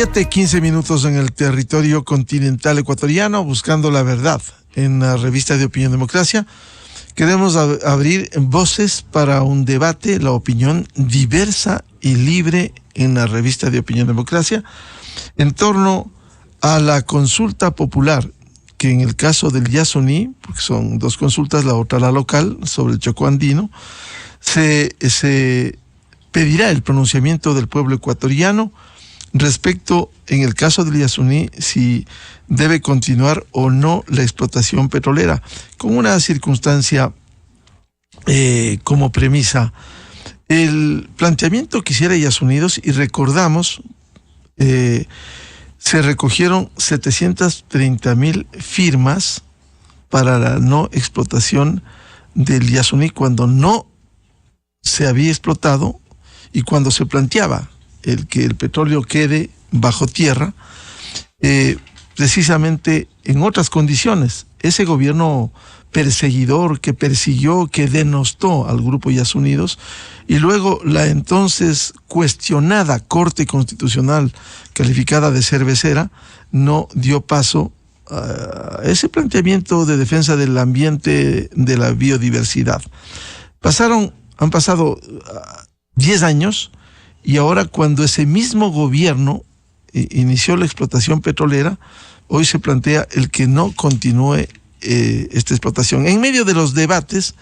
7:15 en el territorio continental ecuatoriano, buscando la verdad en la revista de Opinión Democracia. Queremos abrir voces para un debate, la opinión diversa y libre en la revista de Opinión Democracia, en torno a la consulta popular, que en el caso del Yasuní, porque son dos consultas, la otra la local, sobre el Chocó andino, se pedirá el pronunciamiento del pueblo ecuatoriano respecto, en el caso del Yasuní, si debe continuar o no la explotación petrolera, con una circunstancia como premisa. El planteamiento que hiciera Yasunidos, y recordamos, se recogieron 730,000 firmas para la no explotación del Yasuní cuando no se había explotado y cuando se planteaba el que el petróleo quede bajo tierra, precisamente en otras condiciones. Ese gobierno perseguidor que persiguió, que denostó al grupo Yasunidos, y luego la entonces cuestionada Corte Constitucional, calificada de cervecera, no dio paso a ese planteamiento de defensa del ambiente, de la biodiversidad. Han pasado 10 años, y ahora, cuando ese mismo gobierno inició la explotación petrolera, hoy se plantea el que no continúe esta explotación. En medio de los debates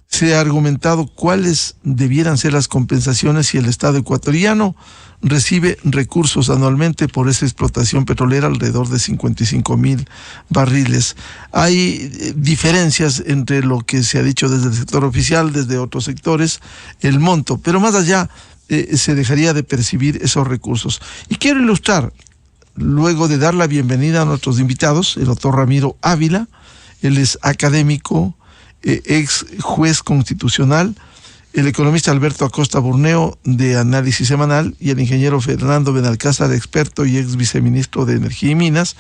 se ha argumentado cuáles debieran ser las compensaciones si el Estado ecuatoriano recibe recursos anualmente por esa explotación petrolera, alrededor de 55,000 barriles. Hay diferencias entre lo que se ha dicho desde el sector oficial, desde otros sectores, el monto, pero más allá se dejaría de percibir esos recursos. Y quiero ilustrar, luego de dar la bienvenida a nuestros invitados, el doctor Ramiro Ávila. Él es académico, ex juez constitucional, el economista Alberto Acosta Burneo, de Análisis Semanal, y el ingeniero Fernando Benalcázar, experto y ex viceministro de Energía y Minas.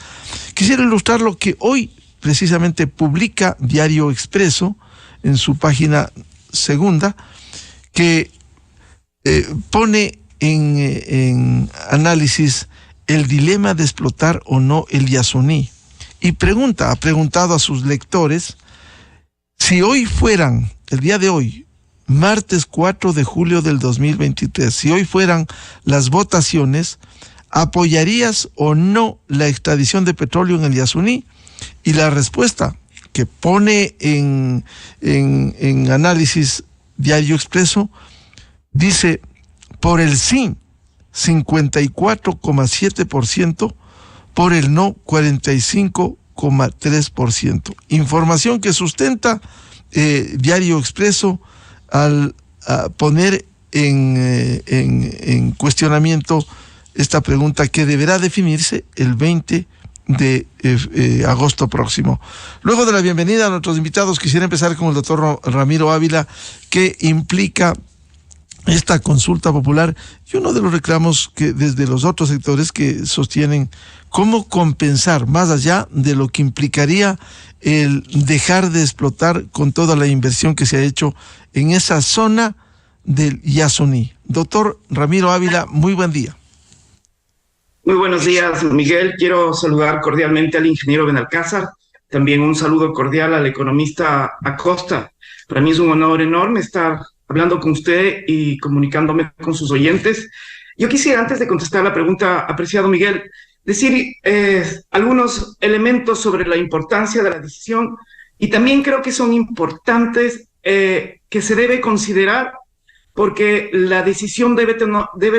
Quisiera ilustrar lo que hoy precisamente publica Diario Expreso en su página segunda, que pone en análisis el dilema de explotar o no el Yasuní, y ha preguntado a sus lectores: si hoy fueran, el día de hoy, martes 4 de julio del 2023, si hoy fueran las votaciones, ¿apoyarías o no la extradición de petróleo en el Yasuní? Y la respuesta que pone en análisis Diario Expreso dice: por el sí, 54,7%, por el no, 45,3%. Información que sustenta Diario Expreso al poner en cuestionamiento esta pregunta, que deberá definirse el 20 de agosto próximo. Luego de la bienvenida a nuestros invitados, quisiera empezar con el doctor Ramiro Ávila. ¿Qué implica esta consulta popular y uno de los reclamos que desde los otros sectores que sostienen cómo compensar, más allá de lo que implicaría el dejar de explotar con toda la inversión que se ha hecho en esa zona del Yasuní? Doctor Ramiro Ávila, muy buen día. Muy buenos días, Miguel. Quiero saludar cordialmente al ingeniero Benalcázar, también un saludo cordial al economista Acosta. Para mí es un honor enorme estar hablando con usted y comunicándome con sus oyentes. Yo quisiera, antes de contestar la pregunta, apreciado Miguel, decir algunos elementos sobre la importancia de la decisión, y también creo que son importantes que se debe considerar, porque la decisión debe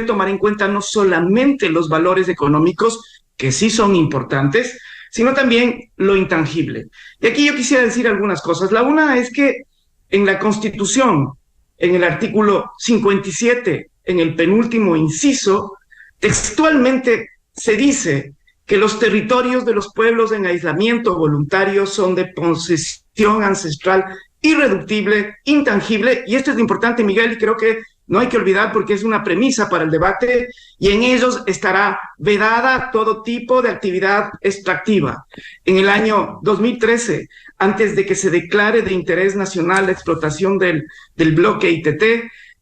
tomar en cuenta no solamente los valores económicos, que sí son importantes, sino también lo intangible. Y aquí yo quisiera decir algunas cosas. La una es que en la Constitución, en el artículo 57, en el penúltimo inciso, textualmente se dice que los territorios de los pueblos en aislamiento voluntario son de posesión ancestral irreductible, intangible, y esto es importante, Miguel, y creo que no hay que olvidar porque es una premisa para el debate, y en ellos estará vedada todo tipo de actividad extractiva. En el año 2013, antes de que se declare de interés nacional la explotación del bloque ITT,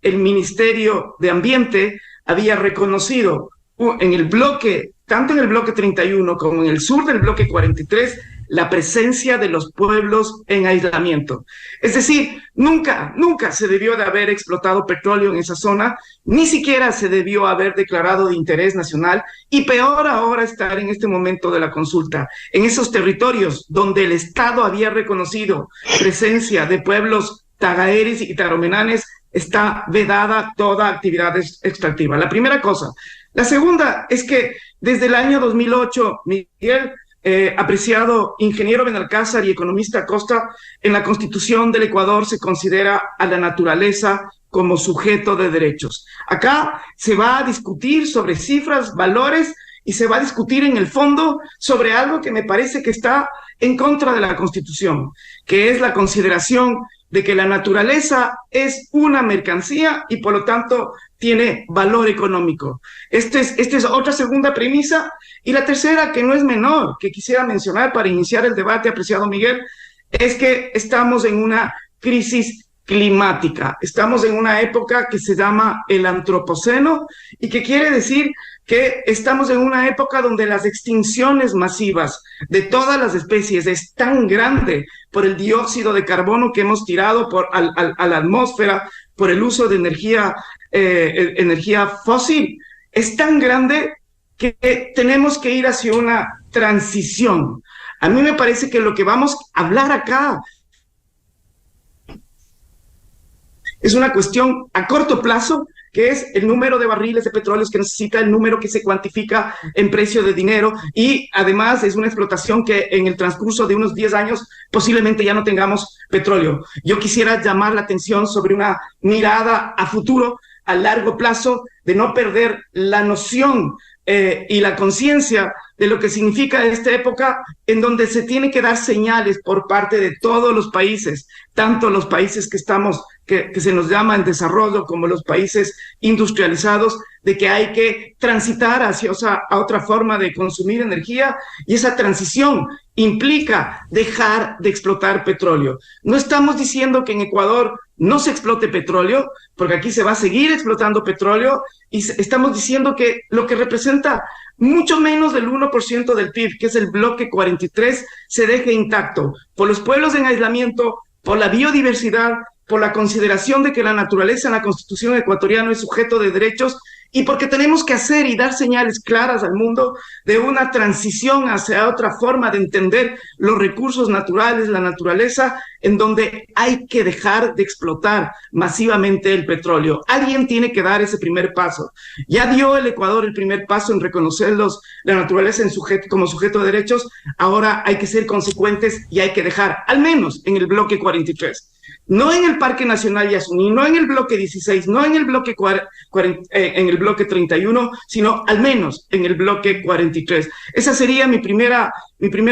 el Ministerio de Ambiente había reconocido en el bloque, tanto en el bloque 31 como en el sur del bloque 43, la presencia de los pueblos en aislamiento. Es decir, nunca se debió de haber explotado petróleo en esa zona, ni siquiera se debió haber declarado de interés nacional, y peor ahora estar en este momento de la consulta, en esos territorios donde el Estado había reconocido presencia de pueblos tagaeris y taromenanes, está vedada toda actividad extractiva. La primera cosa. La segunda es que desde el año 2008, Miguel, apreciado ingeniero Benalcázar y economista Acosta, en la Constitución del Ecuador se considera a la naturaleza como sujeto de derechos. Acá se va a discutir sobre cifras, valores, y se va a discutir en el fondo sobre algo que me parece que está en contra de la Constitución, que es la consideración de que la naturaleza es una mercancía y por lo tanto tiene valor económico. Esta es otra segunda premisa. Y la tercera, que no es menor, que quisiera mencionar para iniciar el debate, apreciado Miguel, es que estamos en una crisis climática. Estamos en una época que se llama el antropoceno y que quiere decir que estamos en una época donde las extinciones masivas de todas las especies es tan grande por el dióxido de carbono que hemos tirado a la atmósfera, por el uso de energía fósil, es tan grande que tenemos que ir hacia una transición. A mí me parece que lo que vamos a hablar acá es una cuestión a corto plazo, que es el número de barriles de petróleo que necesita, el número que se cuantifica en precio de dinero, y además es una explotación que en el transcurso de unos 10 años posiblemente ya no tengamos petróleo. Yo quisiera llamar la atención sobre una mirada a futuro, a largo plazo, de no perder la noción y la conciencia de lo que significa esta época en donde se tiene que dar señales por parte de todos los países, tanto los países que se nos llama en desarrollo como los países industrializados, de que hay que transitar hacia otra forma de consumir energía, y esa transición implica dejar de explotar petróleo. No estamos diciendo que en Ecuador no se explote petróleo, porque aquí se va a seguir explotando petróleo, y estamos diciendo que lo que representa mucho menos del 1% del PIB, que es el bloque 43, se deje intacto por los pueblos en aislamiento, por la biodiversidad, por la consideración de que la naturaleza en la Constitución ecuatoriana es sujeto de derechos, y porque tenemos que hacer y dar señales claras al mundo de una transición hacia otra forma de entender los recursos naturales, la naturaleza, en donde hay que dejar de explotar masivamente el petróleo. Alguien tiene que dar ese primer paso. Ya dio el Ecuador el primer paso en reconocer la naturaleza como sujeto de derechos. Ahora hay que ser consecuentes y hay que dejar, al menos en el bloque 43. No en el Parque Nacional Yasuní, no en el bloque 16, no en el bloque, en el bloque 31, sino al menos en el bloque 43. Esa sería mi primera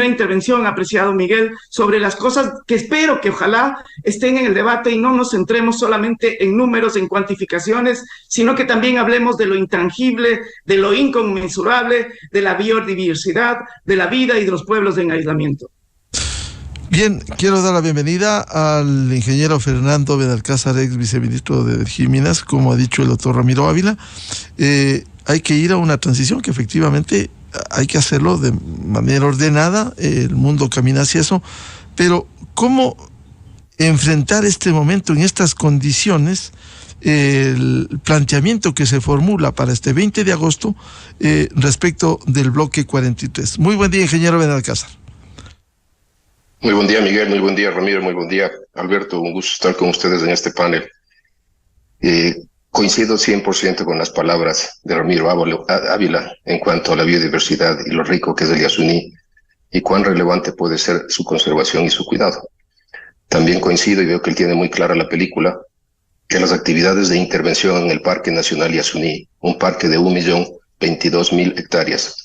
intervención, apreciado Miguel, sobre las cosas que espero que ojalá estén en el debate y no nos centremos solamente en números, en cuantificaciones, sino que también hablemos de lo intangible, de lo inconmensurable, de la biodiversidad, de la vida y de los pueblos en aislamiento. Bien, quiero dar la bienvenida al ingeniero Fernando Benalcázar, ex viceministro de Energía y Minas, como ha dicho el doctor Ramiro Ávila. Hay que ir a una transición que efectivamente hay que hacerlo de manera ordenada, el mundo camina hacia eso, pero ¿cómo enfrentar este momento en estas condiciones? El planteamiento que se formula para este 20 de agosto respecto del bloque 43. Muy buen día, ingeniero Benalcázar. Muy buen día, Miguel, muy buen día, Ramiro, muy buen día, Alberto, un gusto estar con ustedes en este panel. Coincido 100% con las palabras de Ramiro Ávila en cuanto a la biodiversidad y lo rico que es el Yasuní y cuán relevante puede ser su conservación y su cuidado. También coincido y veo que él tiene muy clara la película, que las actividades de intervención en el Parque Nacional Yasuní, un parque de 1.022.000 hectáreas,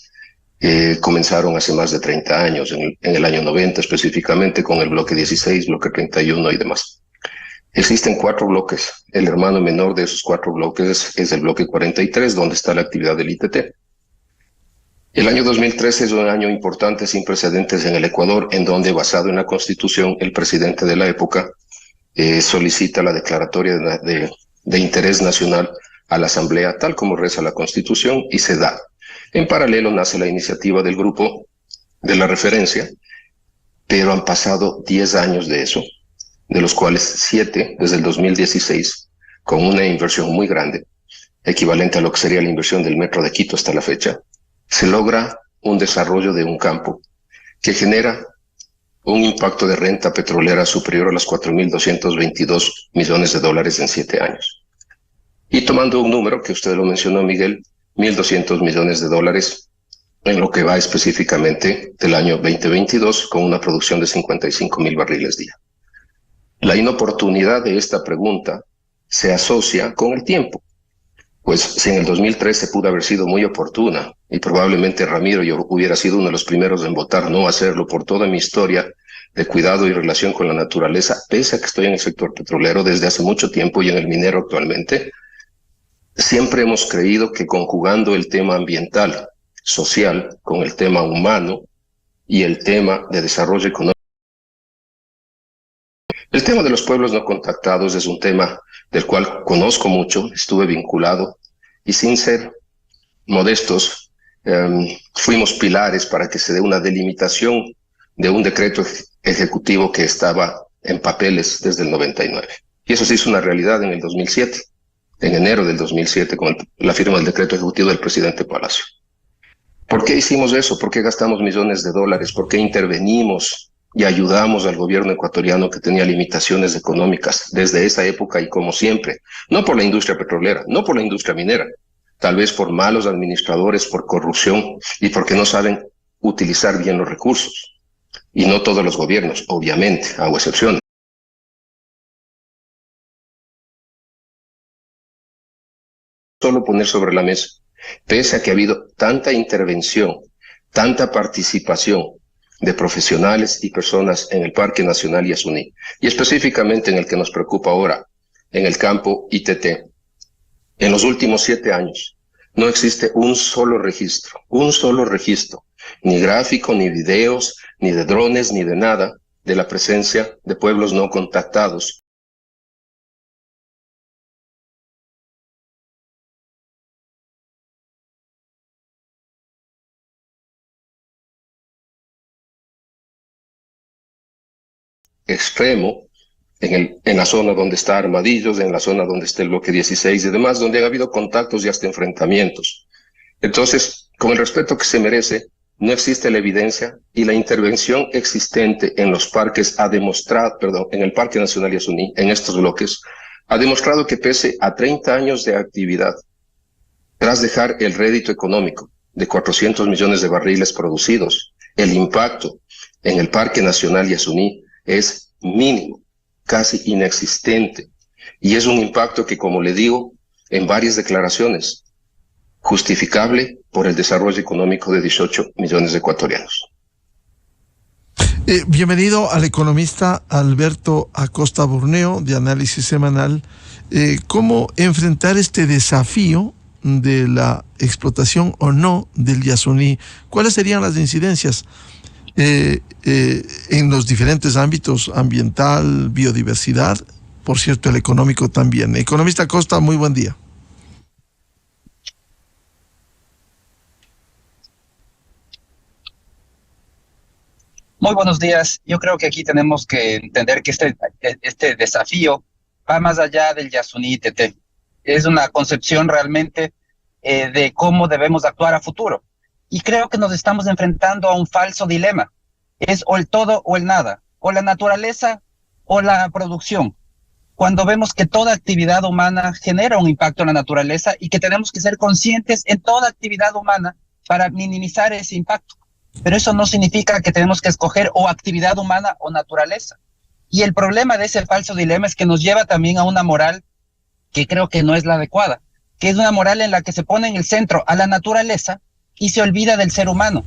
comenzaron hace más de 30 años, en el año 90 específicamente, con el bloque 16, bloque 31 y demás. Existen 4 bloques. El hermano menor de esos 4 bloques es el bloque 43, donde está la actividad del ITT. El año 2013 es un año importante, sin precedentes en el Ecuador, en donde, basado en la Constitución, el presidente de la época solicita la declaratoria de interés nacional a la Asamblea, tal como reza la Constitución, y se da. En paralelo nace la iniciativa del grupo de la referencia, pero han pasado 10 años de eso, de los cuales 7 desde el 2016, con una inversión muy grande, equivalente a lo que sería la inversión del metro de Quito hasta la fecha, se logra un desarrollo de un campo que genera un impacto de renta petrolera superior a los 4.222 millones de dólares en 7 años. Y tomando un número que usted lo mencionó, Miguel, 1.200 millones de dólares en lo que va específicamente del año 2022 con una producción de 55.000 barriles día. La inoportunidad de esta pregunta se asocia con el tiempo. Pues si en el 2013 pudo haber sido muy oportuna y probablemente Ramiro yo hubiera sido uno de los primeros en votar no hacerlo por toda mi historia de cuidado y relación con la naturaleza, pese a que estoy en el sector petrolero desde hace mucho tiempo y en el minero actualmente, siempre hemos creído que conjugando el tema ambiental, social, con el tema humano y el tema de desarrollo económico, el tema de los pueblos no contactados es un tema del cual conozco mucho, estuve vinculado y sin ser modestos, fuimos pilares para que se dé una delimitación de un decreto ejecutivo que estaba en papeles desde el 99. Y eso se hizo una realidad en el 2007, en enero del 2007, con la firma del decreto ejecutivo del presidente Palacio. ¿Por qué hicimos eso? ¿Por qué gastamos millones de dólares? ¿Por qué intervenimos y ayudamos al gobierno ecuatoriano que tenía limitaciones económicas desde esa época y como siempre? No por la industria petrolera, no por la industria minera, tal vez por malos administradores, por corrupción y porque no saben utilizar bien los recursos. Y no todos los gobiernos, obviamente, hago excepciones. Solo poner sobre la mesa, pese a que ha habido tanta intervención, tanta participación de profesionales y personas en el Parque Nacional Yasuní, y específicamente en el que nos preocupa ahora, en el campo ITT. En los últimos 7 años no existe un solo registro, ni gráfico, ni videos, ni de drones, ni de nada, de la presencia de pueblos no contactados. Extremo, en la zona donde está Armadillos, en la zona donde está el bloque 16 y demás, donde ha habido contactos y hasta enfrentamientos. Entonces, con el respeto que se merece, no existe la evidencia y la intervención existente en los parques ha demostrado, en el Parque Nacional Yasuní, en estos bloques, ha demostrado que pese a 30 años de actividad, tras dejar el rédito económico de 400 millones de barriles producidos, el impacto en el Parque Nacional Yasuní es mínimo, casi inexistente, y es un impacto que, como le digo, en varias declaraciones, justificable por el desarrollo económico de 18 millones de ecuatorianos. Bienvenido al economista Alberto Acosta Burneo, de Análisis Semanal. ¿Cómo enfrentar este desafío de la explotación o no del Yasuní? ¿Cuáles serían las incidencias en los diferentes ámbitos, ambiental, biodiversidad, por cierto, el económico también? Economista Acosta, muy buen día. Muy buenos días. Yo creo que aquí tenemos que entender que este desafío va más allá del Yasuní ITT. Es una concepción realmente de cómo debemos actuar a futuro. Y creo que nos estamos enfrentando a un falso dilema. Es o el todo o el nada, o la naturaleza o la producción. Cuando vemos que toda actividad humana genera un impacto en la naturaleza y que tenemos que ser conscientes en toda actividad humana para minimizar ese impacto. Pero eso no significa que tenemos que escoger o actividad humana o naturaleza. Y el problema de ese falso dilema es que nos lleva también a una moral que creo que no es la adecuada, que es una moral en la que se pone en el centro a la naturaleza y se olvida del ser humano.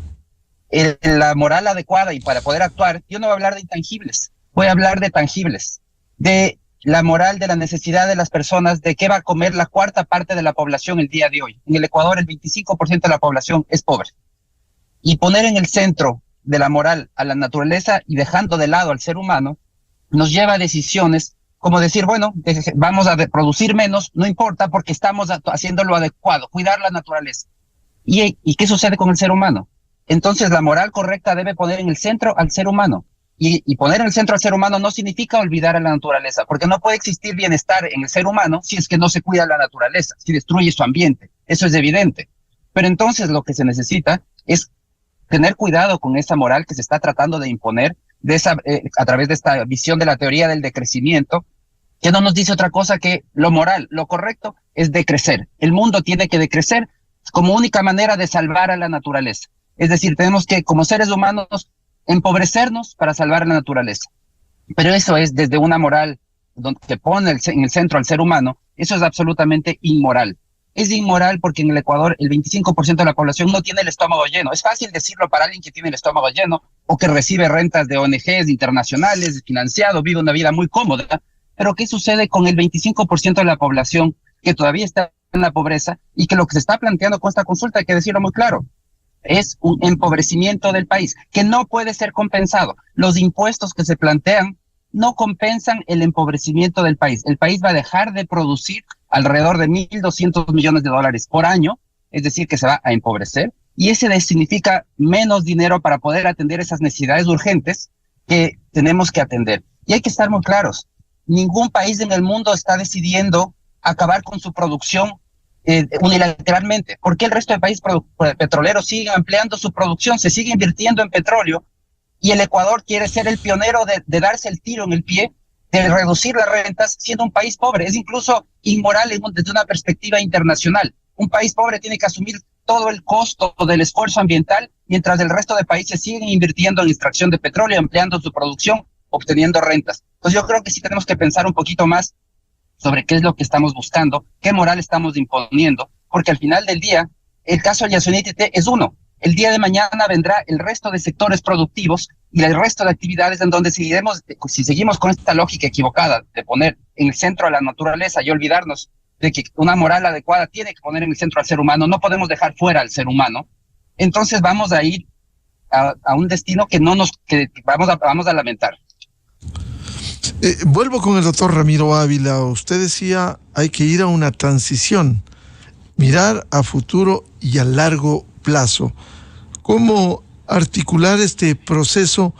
La moral adecuada y para poder actuar, yo no voy a hablar de intangibles, voy a hablar de tangibles, de la moral de la necesidad de las personas, de qué va a comer la 1/4 de la población el día de hoy. En el Ecuador el 25% de la población es pobre. Y poner en el centro de la moral a la naturaleza y dejando de lado al ser humano, nos lleva a decisiones como decir, bueno, vamos a producir menos, no importa porque estamos haciendo lo adecuado, cuidar la naturaleza. ¿Y qué sucede con el ser humano? Entonces la moral correcta debe poner en el centro al ser humano. Y poner en el centro al ser humano no significa olvidar a la naturaleza, porque no puede existir bienestar en el ser humano si es que no se cuida la naturaleza, si destruye su ambiente. Eso es evidente. Pero entonces lo que se necesita es tener cuidado con esa moral que se está tratando de imponer a través de esta visión de la teoría del decrecimiento, que no nos dice otra cosa que lo moral, lo correcto es decrecer. El mundo tiene que decrecer como única manera de salvar a la naturaleza. Es decir, tenemos que, como seres humanos, empobrecernos para salvar a la naturaleza. Pero eso es desde una moral que pone en el centro al ser humano, eso es absolutamente inmoral. Es inmoral porque en el Ecuador el 25% de la población no tiene el estómago lleno. Es fácil decirlo para alguien que tiene el estómago lleno o que recibe rentas de ONGs internacionales, financiado, vive una vida muy cómoda. Pero ¿qué sucede con el 25% de la población que todavía está en la pobreza y que lo que se está planteando con esta consulta, hay que decirlo muy claro, es un empobrecimiento del país que no puede ser compensado? Los impuestos que se plantean no compensan el empobrecimiento del país. El país va a dejar de producir alrededor de $1.200 millones por año, es decir, que se va a empobrecer, y ese significa menos dinero para poder atender esas necesidades urgentes que tenemos que atender. Y hay que estar muy claros, ningún país en el mundo está decidiendo acabar con su producción unilateralmente. ¿Por qué el resto de países petroleros siguen ampliando su producción, se sigue invirtiendo en petróleo, y el Ecuador quiere ser el pionero de darse el tiro en el pie, de reducir las rentas, siendo un país pobre? Es incluso inmoral desde una perspectiva internacional. Un país pobre tiene que asumir todo el costo del esfuerzo ambiental, mientras el resto de países siguen invirtiendo en extracción de petróleo, ampliando su producción, obteniendo rentas. Entonces yo creo que sí tenemos que pensar un poquito más sobre qué es lo que estamos buscando, qué moral estamos imponiendo, porque al final del día, el caso del Yasuní es uno. El día de mañana vendrá el resto de sectores productivos y el resto de actividades en donde si seguimos con esta lógica equivocada de poner en el centro a la naturaleza y olvidarnos de que una moral adecuada tiene que poner en el centro al ser humano, no podemos dejar fuera al ser humano, entonces vamos a ir a un destino que vamos a lamentar. Vuelvo con el doctor Ramiro Ávila. Usted decía, hay que ir a una transición, mirar a futuro y a largo plazo. ¿Cómo articular este proceso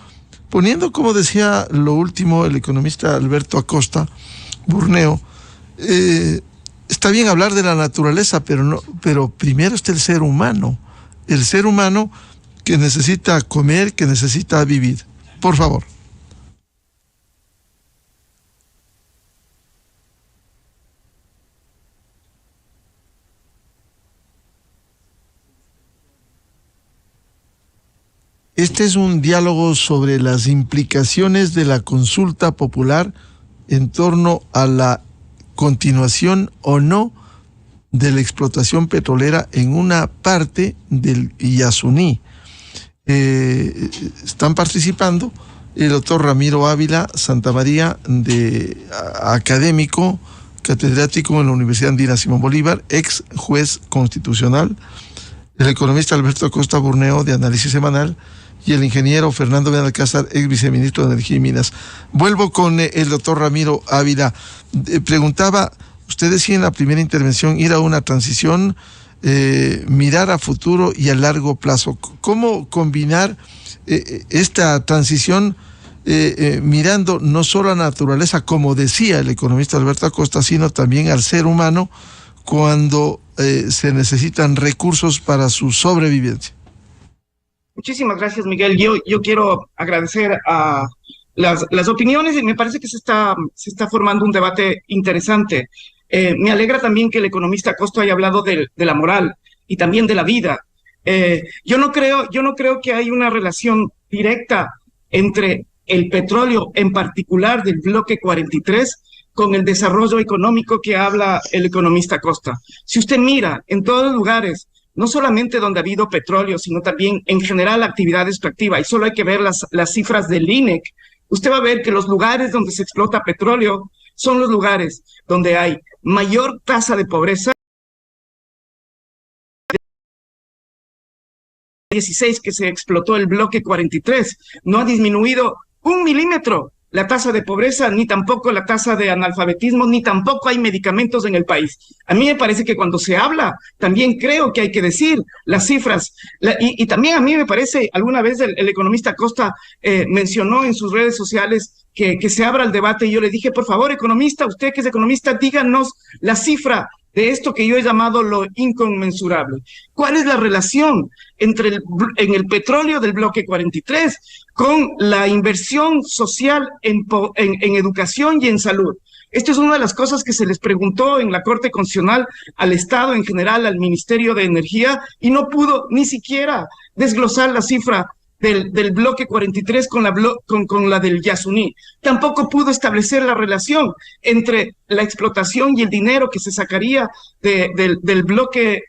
poniendo, como decía lo último el economista Alberto Acosta Burneo, está bien hablar de la naturaleza, pero primero está el ser humano que necesita comer, que necesita vivir? Por favor. Este es un diálogo sobre las implicaciones de la consulta popular en torno a la continuación o no de la explotación petrolera en una parte del Yasuní. Están participando el doctor Ramiro Ávila Santamaría, académico, catedrático en la Universidad Andina Simón Bolívar, ex juez constitucional, el economista Alberto Acosta Burneo, de Análisis Semanal, y el ingeniero Fernando Benalcázar, ex viceministro de Energía y Minas. Vuelvo con el doctor Ramiro Ávila. Preguntaba, usted decía en la primera intervención, ir a una transición, mirar a futuro y a largo plazo. ¿Cómo combinar esta transición mirando no solo a la naturaleza, como decía el economista Alberto Acosta, sino también al ser humano cuando se necesitan recursos para su sobrevivencia? Muchísimas gracias, Miguel. Yo quiero agradecer a las opiniones y me parece que se está formando un debate interesante. Me alegra también que el economista Acosta haya hablado de la moral y también de la vida. Yo no creo que hay una relación directa entre el petróleo, en particular del bloque 43, con el desarrollo económico que habla el economista Acosta. Si usted mira en todos los lugares, no solamente donde ha habido petróleo, sino también en general actividad extractiva, y solo hay que ver las cifras del INEC, usted va a ver que los lugares donde se explota petróleo son los lugares donde hay mayor tasa de pobreza. 16 que se explotó el bloque 43, no ha disminuido 1 milímetro la tasa de pobreza, ni tampoco la tasa de analfabetismo, ni tampoco hay medicamentos en el país. A mí me parece que cuando se habla, también creo que hay que decir las cifras. Y también a mí me parece, alguna vez el economista Acosta mencionó en sus redes sociales que se abra el debate, y yo le dije, por favor, economista, usted que es economista, díganos la cifra de esto que yo he llamado lo inconmensurable. ¿Cuál es la relación entre en el petróleo del bloque 43 con la inversión social en educación y en salud? Esto es una de las cosas que se les preguntó en la Corte Constitucional al Estado en general, al Ministerio de Energía, y no pudo ni siquiera desglosar la cifra del bloque 43 con la del Yasuní. Tampoco pudo establecer la relación entre la explotación y el dinero que se sacaría del bloque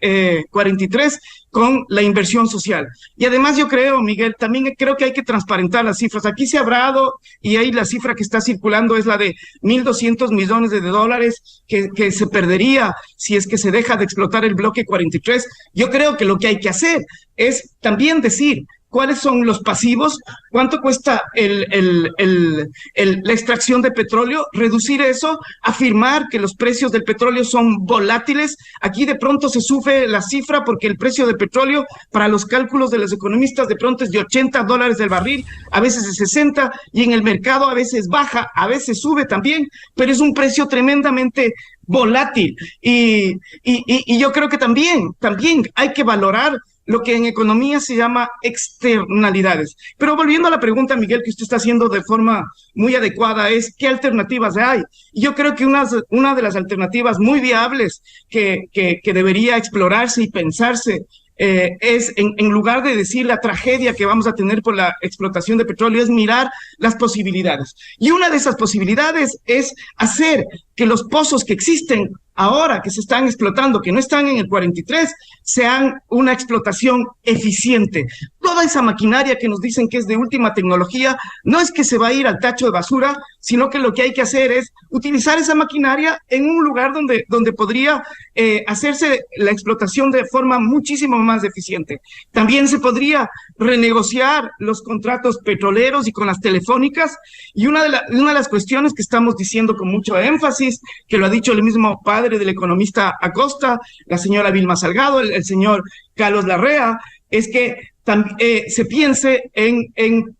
43 con la inversión social. Y además yo creo, Miguel, también creo que hay que transparentar las cifras. Aquí se ha hablado, y ahí la cifra que está circulando es la de 1.200 millones de dólares que se perdería si es que se deja de explotar el bloque 43. Yo creo que lo que hay que hacer es también decir cuáles son los pasivos, cuánto cuesta la extracción de petróleo, reducir eso, afirmar que los precios del petróleo son volátiles. Aquí de pronto se sube la cifra porque el precio del petróleo para los cálculos de los economistas de pronto es de $80 del barril, a veces de 60, y en el mercado a veces baja, a veces sube también, pero es un precio tremendamente volátil. Y yo creo que también hay que valorar lo que en economía se llama externalidades. Pero volviendo a la pregunta, Miguel, que usted está haciendo de forma muy adecuada, es ¿qué alternativas hay? Y yo creo que una de las alternativas muy viables que debería explorarse y pensarse es, en lugar de decir la tragedia que vamos a tener por la explotación de petróleo, es mirar las posibilidades. Y una de esas posibilidades es hacer que los pozos que existen ahora, que se están explotando, que no están en el 43, sean una explotación eficiente. Toda esa maquinaria que nos dicen que es de última tecnología, no es que se va a ir al tacho de basura, sino que lo que hay que hacer es utilizar esa maquinaria en un lugar donde podría hacerse la explotación de forma muchísimo más eficiente. También se podría renegociar los contratos petroleros y con las telefónicas, y una de las cuestiones que estamos diciendo con mucho énfasis, que lo ha dicho el mismo padre del economista Acosta, la señora Vilma Salgado, el señor Carlos Larrea, es que se piense en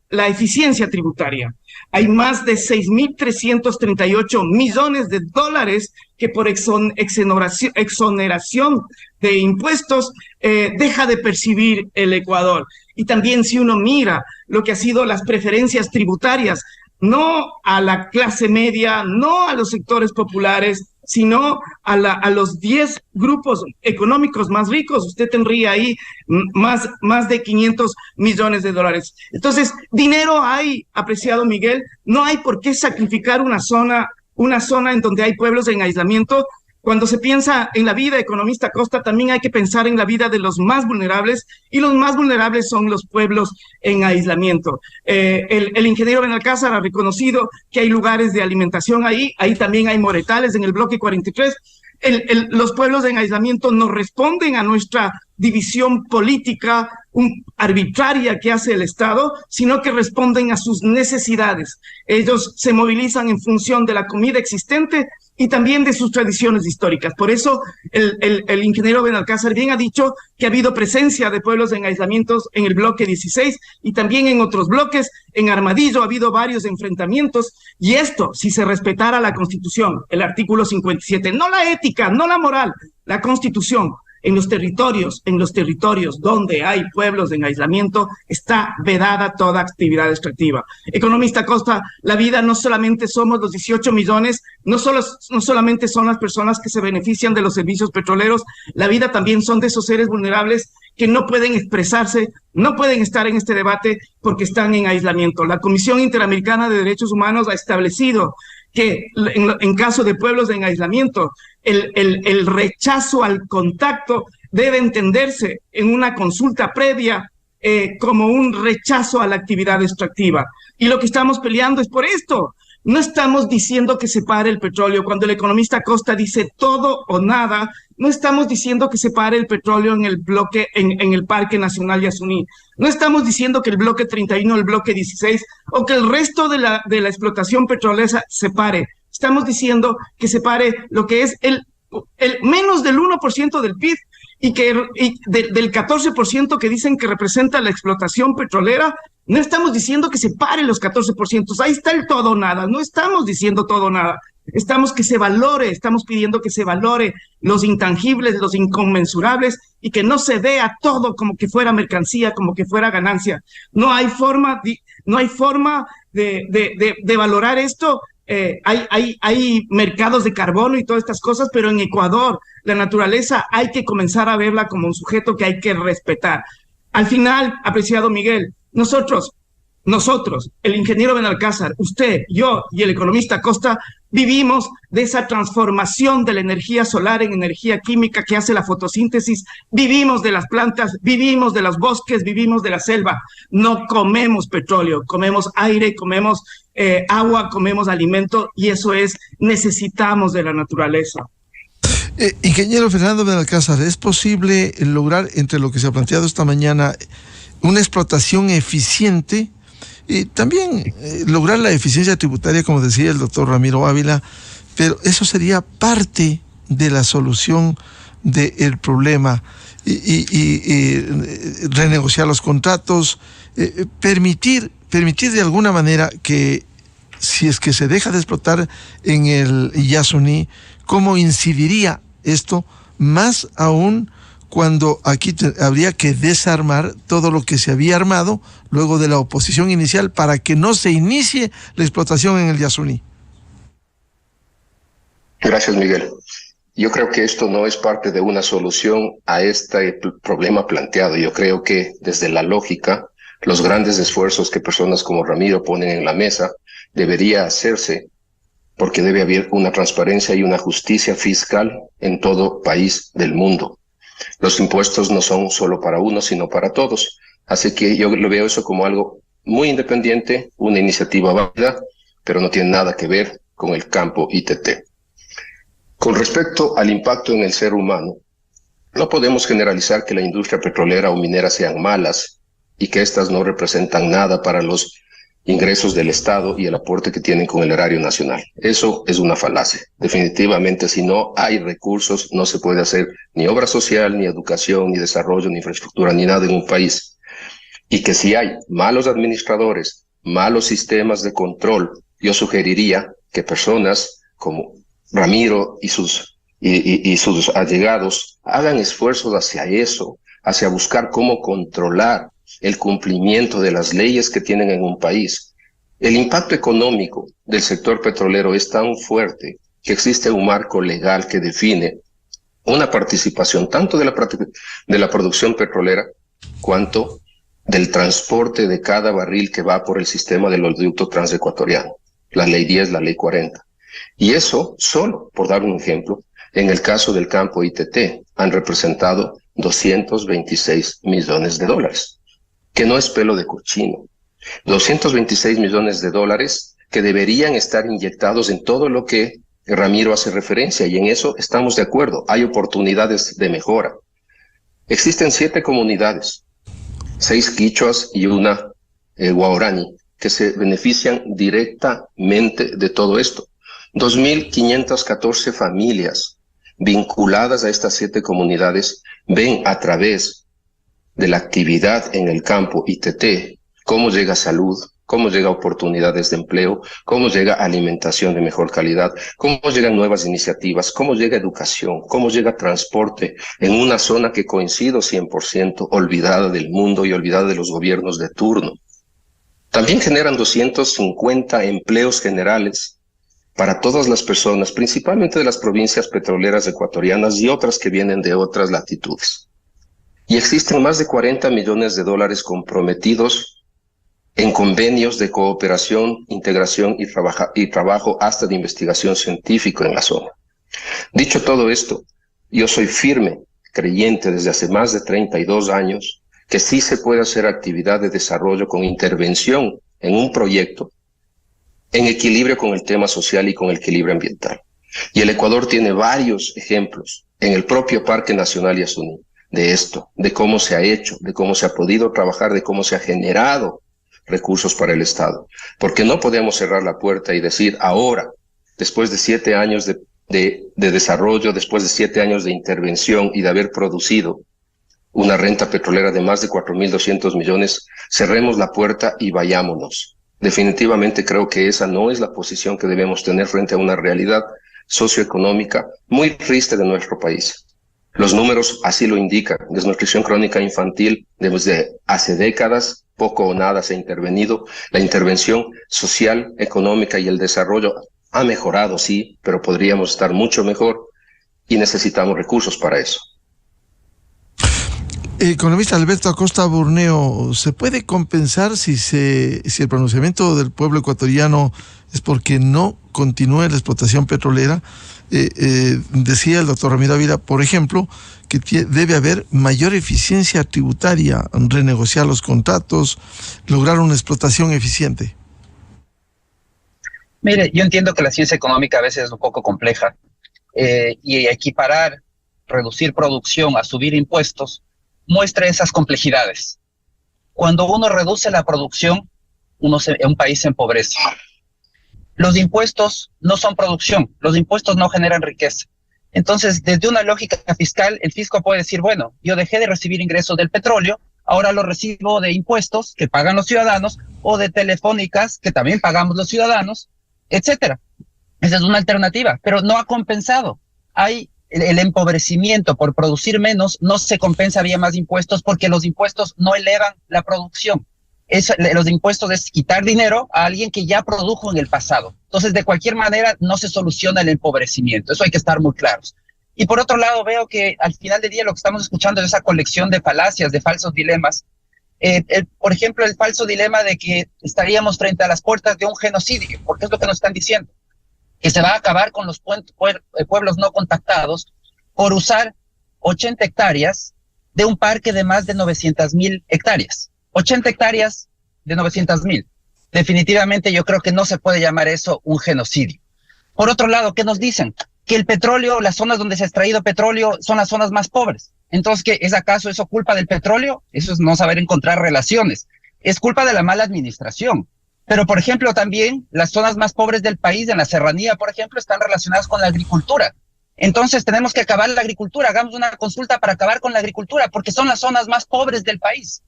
la eficiencia tributaria. Hay más de 6.338 millones de dólares que por exoneración de impuestos deja de percibir el Ecuador. Y también si uno mira lo que ha sido las preferencias tributarias, no a la clase media, no a los sectores populares, sino a los 10 grupos económicos más ricos, usted tendría ahí más de 500 millones de dólares. Entonces, dinero hay, apreciado Miguel, no hay por qué sacrificar una zona en donde hay pueblos en aislamiento. Cuando se piensa en la vida, economista Acosta, también hay que pensar en la vida de los más vulnerables, y los más vulnerables son los pueblos en aislamiento. El ingeniero Benalcázar ha reconocido que hay lugares de alimentación ahí también hay moretales en el bloque 43. Los pueblos en aislamiento no responden a nuestra división política arbitraria que hace el Estado, sino que responden a sus necesidades. Ellos se movilizan en función de la comida existente y también de sus tradiciones históricas. Por eso el ingeniero Benalcázar bien ha dicho que ha habido presencia de pueblos en aislamientos en el bloque 16 y también en otros bloques. En Armadillo ha habido varios enfrentamientos, y esto si se respetara la Constitución, el artículo 57, no la ética, no la moral, la Constitución. En los territorios donde hay pueblos en aislamiento está vedada toda actividad extractiva. Economista Acosta, la vida no solamente somos los 18 millones, no solamente son las personas que se benefician de los servicios petroleros, la vida también son de esos seres vulnerables que no pueden expresarse, no pueden estar en este debate porque están en aislamiento. La Comisión Interamericana de Derechos Humanos ha establecido que en caso de pueblos en aislamiento, el rechazo al contacto debe entenderse en una consulta previa como un rechazo a la actividad extractiva. Y lo que estamos peleando es por esto. No estamos diciendo que se pare el petróleo. Cuando el economista Acosta dice todo o nada, no estamos diciendo que se pare el petróleo en el bloque, en el Parque Nacional Yasuní. No estamos diciendo que el bloque 31, el bloque 16 o que el resto de la explotación petrolera se pare. Estamos diciendo que se pare lo que es el menos del 1% del PIB del 14% que dicen que representa la explotación petrolera. No estamos diciendo que se pare los 14%. Ahí está el todo o nada. No estamos diciendo todo o nada. Estamos pidiendo que se valore los intangibles, los inconmensurables y que no se vea todo como que fuera mercancía, como que fuera ganancia. No hay forma de valorar esto. Hay mercados de carbono y todas estas cosas, pero en Ecuador la naturaleza hay que comenzar a verla como un sujeto que hay que respetar. Al final, apreciado Miguel, nosotros, el ingeniero Benalcázar, usted, yo y el economista Acosta, vivimos de esa transformación de la energía solar en energía química que hace la fotosíntesis, vivimos de las plantas, vivimos de los bosques, vivimos de la selva. No comemos petróleo, comemos aire, comemos agua, comemos alimento, y eso es, necesitamos de la naturaleza. Ingeniero Fernando Benalcázar, ¿es posible lograr, entre lo que se ha planteado esta mañana, una explotación eficiente y también lograr la eficiencia tributaria, como decía el doctor Ramiro Ávila, pero eso sería parte de la solución del problema, y renegociar los contratos, permitir de alguna manera que, si es que se deja de explotar en el Yasuní, cómo incidiría esto, más aún cuando aquí habría que desarmar todo lo que se había armado luego de la oposición inicial para que no se inicie la explotación en el Yasuní. Gracias, Miguel. Yo creo que esto no es parte de una solución a este problema planteado. Yo creo que desde la lógica, los grandes esfuerzos que personas como Ramiro ponen en la mesa debería hacerse, porque debe haber una transparencia y una justicia fiscal en todo país del mundo. Los impuestos no son solo para uno, sino para todos. Así que yo lo veo eso como algo muy independiente, una iniciativa válida, pero no tiene nada que ver con el campo ITT. Con respecto al impacto en el ser humano, no podemos generalizar que la industria petrolera o minera sean malas y que éstas no representan nada para los ingresos del Estado y el aporte que tienen con el erario nacional. Eso es una falacia. Definitivamente, si no hay recursos, no se puede hacer ni obra social, ni educación, ni desarrollo, ni infraestructura, ni nada en un país. Y que si hay malos administradores, malos sistemas de control, yo sugeriría que personas como Ramiro y sus allegados hagan esfuerzos hacia eso, hacia buscar cómo controlar el cumplimiento de las leyes que tienen en un país. El impacto económico del sector petrolero es tan fuerte que existe un marco legal que define una participación tanto de la producción petrolera cuanto del transporte de cada barril que va por el sistema del oleoducto transecuatoriano, la ley 10, la ley 40. Y eso, solo por dar un ejemplo, en el caso del campo ITT, han representado 226 millones de dólares, que no es pelo de cochino. 226 millones de dólares que deberían estar inyectados en todo lo que Ramiro hace referencia, y en eso estamos de acuerdo. Hay oportunidades de mejora. Existen 7 comunidades, 6 quichuas y una guaraní, que se benefician directamente de todo esto. 2.514 familias vinculadas a estas 7 comunidades ven a través de la actividad en el campo ITT cómo llega salud, cómo llega oportunidades de empleo, cómo llega alimentación de mejor calidad, cómo llegan nuevas iniciativas, cómo llega educación, cómo llega transporte en una zona que, coincido 100%, olvidada del mundo y olvidada de los gobiernos de turno. También generan 250 empleos generales para todas las personas, principalmente de las provincias petroleras ecuatorianas y otras que vienen de otras latitudes. Y existen más de 40 millones de dólares comprometidos en convenios de cooperación, integración y trabajo hasta de investigación científica en la zona. Dicho todo esto, yo soy firme creyente desde hace más de 32 años que sí se puede hacer actividad de desarrollo con intervención en un proyecto en equilibrio con el tema social y con el equilibrio ambiental. Y el Ecuador tiene varios ejemplos en el propio Parque Nacional Yasuní de esto, de cómo se ha hecho, de cómo se ha podido trabajar, de cómo se ha generado recursos para el Estado. Porque no podemos cerrar la puerta y decir ahora, después de 7 años de desarrollo, después de 7 años de intervención y de haber producido una renta petrolera de más de 4.200 millones, cerremos la puerta y vayámonos. Definitivamente creo que esa no es la posición que debemos tener frente a una realidad socioeconómica muy triste de nuestro país. Los números así lo indican. Desnutrición crónica infantil desde hace décadas, poco o nada se ha intervenido. La intervención social, económica y el desarrollo ha mejorado, sí, pero podríamos estar mucho mejor y necesitamos recursos para eso. Economista Alberto Acosta Burneo, ¿se puede compensar si el pronunciamiento del pueblo ecuatoriano es porque no continúe la explotación petrolera? Decía el doctor Ramiro Ávila, por ejemplo, que debe haber mayor eficiencia tributaria, renegociar los contratos, lograr una explotación eficiente. Mire, yo entiendo que la ciencia económica a veces es un poco compleja y equiparar, reducir producción a subir impuestos muestra esas complejidades. Cuando uno reduce la producción, un país se empobrece. Los impuestos no son producción, los impuestos no generan riqueza. Entonces, desde una lógica fiscal, el fisco puede decir, bueno, yo dejé de recibir ingresos del petróleo, ahora lo recibo de impuestos que pagan los ciudadanos o de telefónicas que también pagamos los ciudadanos, etcétera. Esa es una alternativa, pero no ha compensado. Hay el empobrecimiento por producir menos, no se compensa vía más impuestos porque los impuestos no elevan la producción. Los impuestos es quitar dinero a alguien que ya produjo en el pasado. Entonces, de cualquier manera, no se soluciona el empobrecimiento. Eso hay que estar muy claros. Y por otro lado, veo que al final del día lo que estamos escuchando es esa colección de falacias, de falsos dilemas. Por ejemplo, el falso dilema de que estaríamos frente a las puertas de un genocidio, porque es lo que nos están diciendo, que se va a acabar con los pueblos no contactados por usar 80 hectáreas de un parque de más de 900,000 hectáreas. 80 hectáreas de 900,000. Definitivamente yo creo que no se puede llamar eso un genocidio. Por otro lado, ¿qué nos dicen? Que el petróleo, las zonas donde se ha extraído petróleo son las zonas más pobres. Entonces, ¿qué es acaso eso culpa del petróleo? Eso es no saber encontrar relaciones. Es culpa de la mala administración. Pero, por ejemplo, también las zonas más pobres del país, en la serranía, por ejemplo, están relacionadas con la agricultura. Entonces, tenemos que acabar la agricultura. Hagamos una consulta para acabar con la agricultura, porque son las zonas más pobres del país.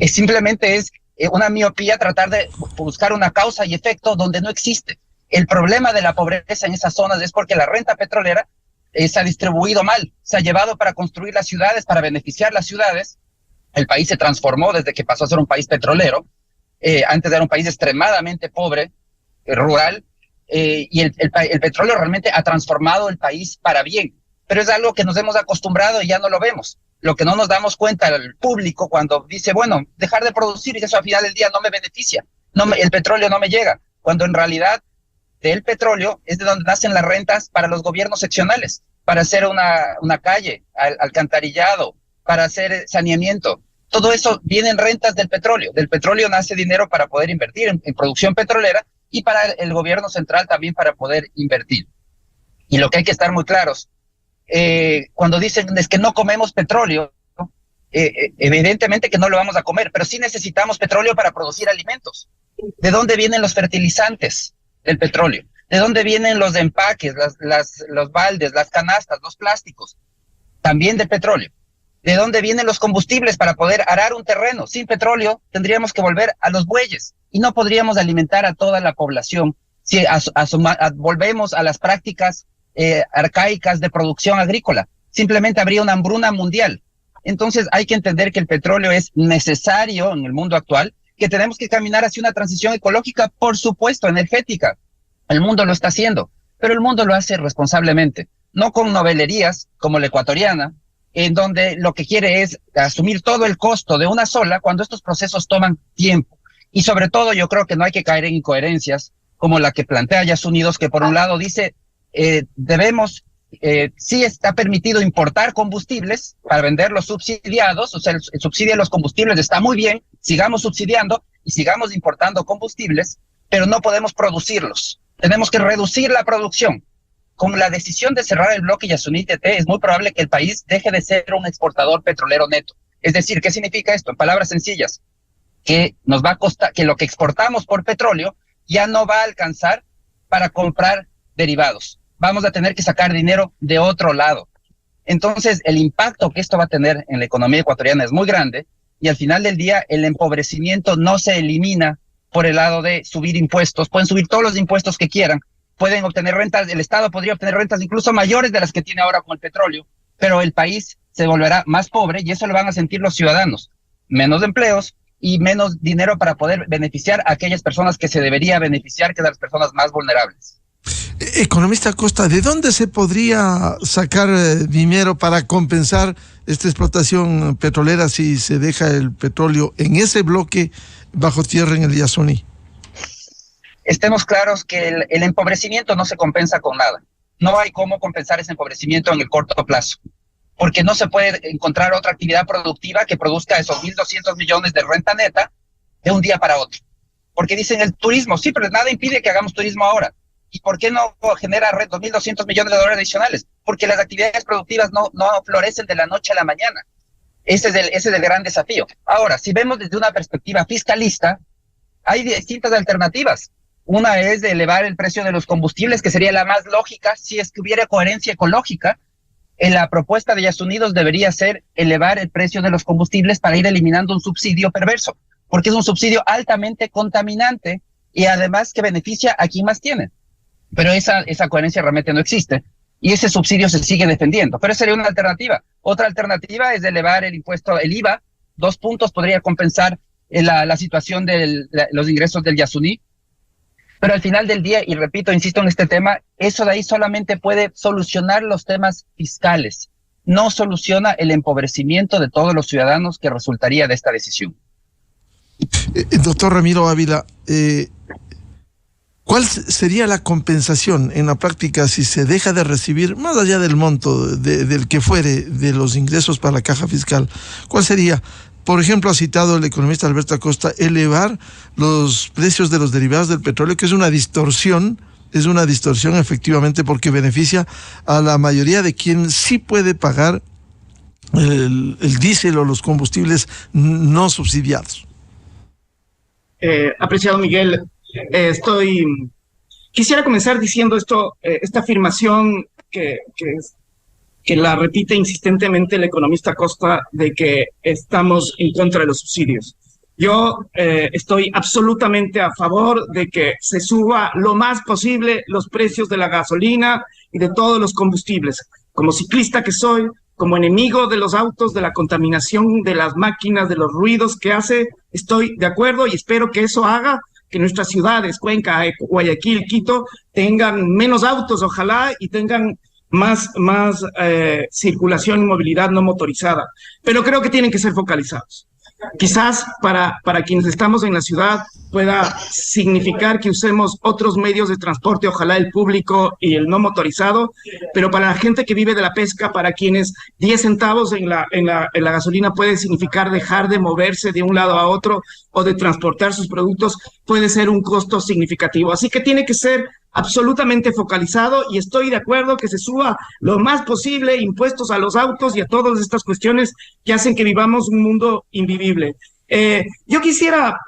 Simplemente es una miopía tratar de buscar una causa y efecto donde no existe. El problema de la pobreza en esas zonas es porque la renta petrolera se ha distribuido mal, se ha llevado para construir las ciudades, para beneficiar las ciudades. El país se transformó desde que pasó a ser un país petrolero. Antes era un país extremadamente pobre, rural, y el petróleo realmente ha transformado el país para bien. Pero es algo que nos hemos acostumbrado y ya no lo vemos. Lo que no nos damos cuenta al público cuando dice, bueno, dejar de producir y eso al final del día no me beneficia, el petróleo no me llega, cuando en realidad del petróleo es de donde nacen las rentas para los gobiernos seccionales, para hacer una calle, alcantarillado, para hacer saneamiento. Todo eso viene en rentas del petróleo. Del petróleo nace dinero para poder invertir en producción petrolera y para el gobierno central también para poder invertir. Y lo que hay que estar muy claros, cuando dicen es que no comemos petróleo, evidentemente que no lo vamos a comer, pero sí necesitamos petróleo para producir alimentos. ¿De dónde vienen los fertilizantes del petróleo? ¿De dónde vienen los empaques, los baldes, las canastas, los plásticos? También del petróleo. ¿De dónde vienen los combustibles para poder arar un terreno? Sin petróleo tendríamos que volver a los bueyes y no podríamos alimentar a toda la población si volvemos a las prácticas arcaicas de producción agrícola. Simplemente habría una hambruna mundial. Entonces hay que entender que el petróleo es necesario en el mundo actual, que tenemos que caminar hacia una transición ecológica, por supuesto, energética. El mundo lo está haciendo, pero el mundo lo hace responsablemente, no con novelerías como la ecuatoriana, en donde lo que quiere es asumir todo el costo de una sola cuando estos procesos toman tiempo. Y sobre todo yo creo que no hay que caer en incoherencias como la que plantea Yasunidos, que por un lado dice sí está permitido importar combustibles para venderlos subsidiados, o sea, el subsidio de los combustibles está muy bien, sigamos subsidiando y sigamos importando combustibles, pero no podemos producirlos. Tenemos que reducir la producción. con la decisión de cerrar el bloque Yasuní-TT es muy probable que el país deje de ser un exportador petrolero neto. Es decir, ¿qué significa esto? En palabras sencillas, que nos va a costar, que lo que exportamos por petróleo ya no va a alcanzar para comprar derivados. Vamos a tener que sacar dinero de otro lado. Entonces, el impacto que esto va a tener en la economía ecuatoriana es muy grande, y al final del día el empobrecimiento no se elimina por el lado de subir impuestos. Pueden subir todos los impuestos que quieran, pueden obtener rentas, el Estado podría obtener rentas incluso mayores de las que tiene ahora con el petróleo, pero el país se volverá más pobre y eso lo van a sentir los ciudadanos. Menos empleos y menos dinero para poder beneficiar a aquellas personas que se debería beneficiar, que son las personas más vulnerables. Economista Acosta, ¿de dónde se podría sacar dinero para compensar esta explotación petrolera si se deja el petróleo en ese bloque bajo tierra en el Yasuní? Estemos claros que el empobrecimiento no se compensa con nada. No hay cómo compensar ese empobrecimiento en el corto plazo, porque no se puede encontrar otra actividad productiva que produzca esos 1.200 millones de renta neta de un día para otro. Porque dicen el turismo, sí, pero nada impide que hagamos turismo ahora. ¿Y por qué no genera 2.200 millones de dólares adicionales? Porque las actividades productivas no florecen de la noche a la mañana. Ese es el gran desafío. Ahora, si vemos desde una perspectiva fiscalista, hay distintas alternativas. Una es de elevar el precio de los combustibles, que sería la más lógica si es que hubiera coherencia ecológica. En la propuesta de Yasuní debería ser elevar el precio de los combustibles para ir eliminando un subsidio perverso, porque es un subsidio altamente contaminante y además que beneficia a quien más tiene. Pero esa coherencia realmente no existe y ese subsidio se sigue defendiendo. Pero esa sería una alternativa. Otra alternativa es elevar el impuesto, el IVA, 2 puntos podría compensar la situación de los ingresos del Yasuní. Pero al final del día, y repito, insisto en este tema, eso de ahí solamente puede solucionar los temas fiscales. No soluciona el empobrecimiento de todos los ciudadanos que resultaría de esta decisión. Doctor Ramiro Ávila, ¿cuál sería la compensación en la práctica si se deja de recibir, más allá del monto del que fuere, de los ingresos para la caja fiscal? ¿Cuál sería? Por ejemplo, ha citado el economista Alberto Acosta, elevar los precios de los derivados del petróleo, que es una distorsión efectivamente, porque beneficia a la mayoría de quien sí puede pagar el diésel o los combustibles no subsidiados. Apreciado Miguel, quisiera comenzar diciendo esta afirmación que la repite insistentemente el economista Acosta, de que estamos en contra de los subsidios. Yo estoy absolutamente a favor de que se suba lo más posible los precios de la gasolina y de todos los combustibles. Como ciclista que soy, como enemigo de los autos, de la contaminación, de las máquinas, de los ruidos que hace, estoy de acuerdo y espero que eso haga que nuestras ciudades, Cuenca, Guayaquil, Quito, tengan menos autos, ojalá, y tengan más circulación y movilidad no motorizada. Pero creo que tienen que ser focalizados. Quizás para quienes estamos en la ciudad pueda significar que usemos otros medios de transporte, ojalá el público y el no motorizado, pero para la gente que vive de la pesca, para quienes 10 centavos en la gasolina puede significar dejar de moverse de un lado a otro o de transportar sus productos, puede ser un costo significativo. Así que tiene que ser absolutamente focalizado y estoy de acuerdo que se suba lo más posible impuestos a los autos y a todas estas cuestiones que hacen que vivamos un mundo invivible. Yo quisiera,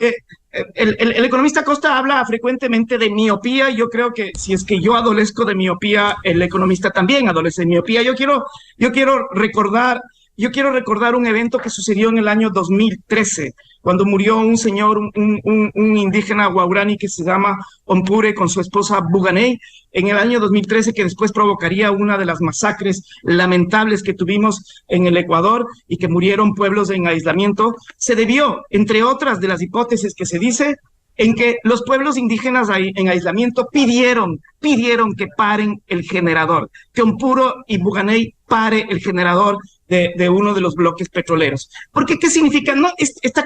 el economista Acosta habla frecuentemente de miopía. Yo creo que si es que yo adolezco de miopía, el economista también adolece de miopía. Yo quiero recordar un evento que sucedió en el año 2013, cuando murió un señor, un indígena guaurani que se llama Ompure con su esposa Buganey, en el año 2013, que después provocaría una de las masacres lamentables que tuvimos en el Ecuador y que murieron pueblos en aislamiento. Se debió, entre otras de las hipótesis que se dice, en que los pueblos indígenas en aislamiento pidieron que paren el generador, que Ompuro y Buganey pare el generador de uno de los bloques petroleros. Porque, ¿qué significa? No,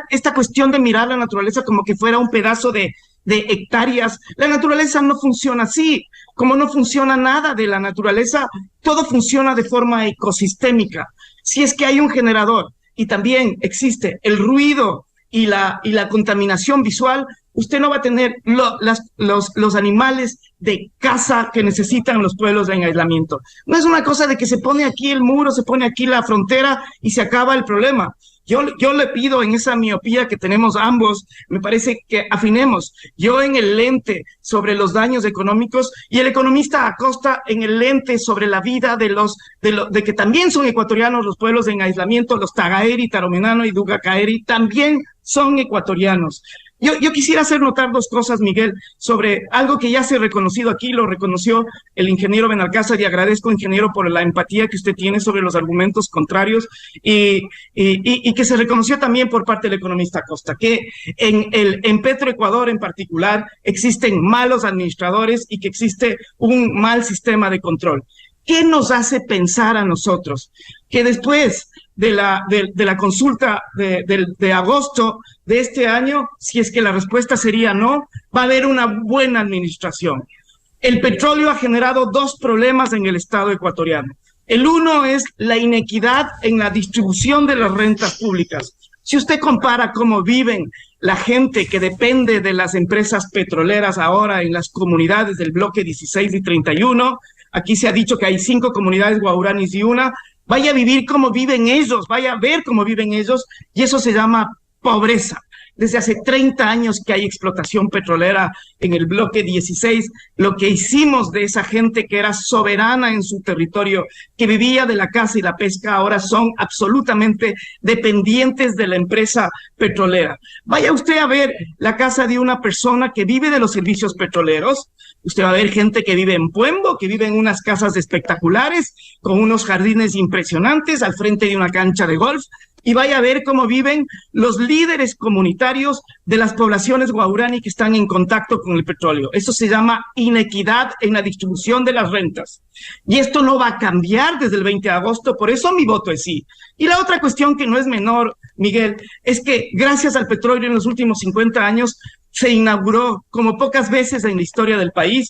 esta cuestión de mirar la naturaleza como que fuera un pedazo de hectáreas. La naturaleza no funciona así, como no funciona nada de la naturaleza, todo funciona de forma ecosistémica. Si es que hay un generador y también existe el ruido y la contaminación visual, usted no va a tener los animales de caza que necesitan los pueblos en aislamiento. No es una cosa de que se pone aquí el muro, se pone aquí la frontera y se acaba el problema. Yo le pido en esa miopía que tenemos ambos, me parece que afinemos. Yo en el lente sobre los daños económicos y el economista Acosta en el lente sobre la vida de que también son ecuatorianos los pueblos en aislamiento, los Tagaeri, Taromenano y Dugacaeri también son ecuatorianos. Yo quisiera hacer notar dos cosas, Miguel, sobre algo que ya se ha reconocido aquí, lo reconoció el ingeniero Benalcázar, y agradezco, ingeniero, por la empatía que usted tiene sobre los argumentos contrarios, y que se reconoció también por parte del economista Acosta, que en Petroecuador en particular existen malos administradores y que existe un mal sistema de control. ¿Qué nos hace pensar a nosotros que después de la consulta de agosto de este año, si es que la respuesta sería no, va a haber una buena administración? El petróleo ha generado dos problemas en el Estado ecuatoriano. El uno es la inequidad en la distribución de las rentas públicas. Si usted compara cómo viven la gente que depende de las empresas petroleras ahora en las comunidades del bloque 16 y 31, aquí se ha dicho que hay 5 comunidades guauranis y una, vaya a vivir cómo viven ellos, vaya a ver cómo viven ellos, y eso se llama pobreza. Desde hace 30 años que hay explotación petrolera en el bloque 16, lo que hicimos de esa gente que era soberana en su territorio, que vivía de la caza y la pesca, ahora son absolutamente dependientes de la empresa petrolera. Vaya usted a ver la casa de una persona que vive de los servicios petroleros. Usted va a ver gente que vive en Puembo, que vive en unas casas espectaculares, con unos jardines impresionantes al frente de una cancha de golf, y vaya a ver cómo viven los líderes comunitarios de las poblaciones guaurani que están en contacto con el petróleo. Eso se llama inequidad en la distribución de las rentas. Y esto no va a cambiar desde el 20 de agosto, por eso mi voto es sí. Y la otra cuestión que no es menor, Miguel, es que gracias al petróleo en los últimos 50 años se inauguró, como pocas veces en la historia del país,